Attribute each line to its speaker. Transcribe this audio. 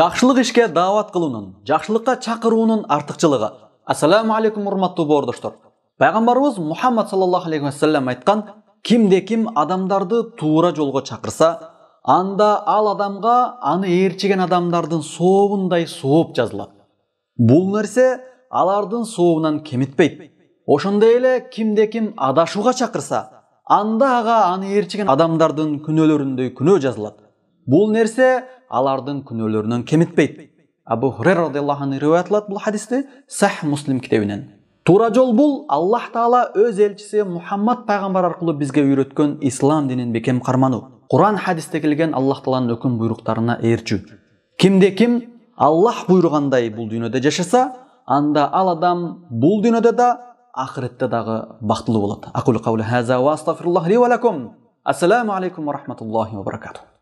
Speaker 1: Жакшылык ишке даават кылуунун, жакшылыкка чакыруунун артыкчылыгы. Ассаламу алейкум урматтуу боордоштор. Пайгамбарыбыз Мухаммад саллаллаху алейхи ва саллям айткан: кимде-ким адамдарды туура жолго чакырса, анда ал адамга аны ээрчиген адамдардын сообундай сооп жазылат. Бул нерсе алардын сообунан кемитпейт. Ошондой эле кимде-ким адашууга чакырса, анда ага аны ээрчиген адамдардын күнөөлөрүндөй күнөө жазылат. Бул нерсе алардын күнөөлөрүнөн кемитпейт. Абу Хурайра радыйаллаху анху риваят кылат бул хадисти Сахих Муслим китебинен. Туура жол бул Аллах Таала өз элчиси Мухаммад пайгамбар аркылуу бизге үйрөткөн ислам динин бекем кармануу. Куран хадисте келген Аллах Тааланын өкүм буйруктарына ээрчүү. Кимде-ким Аллах буйругандай бул дүйнөдө жашаса, анда ал адам бул дүйнөдө да, ахиретте дагы бактылуу болот. Aqulu qawli hadza wa astaghfirullah li wa lakum. Assalamu alaykum wa rahmatullahi wa barakatuh.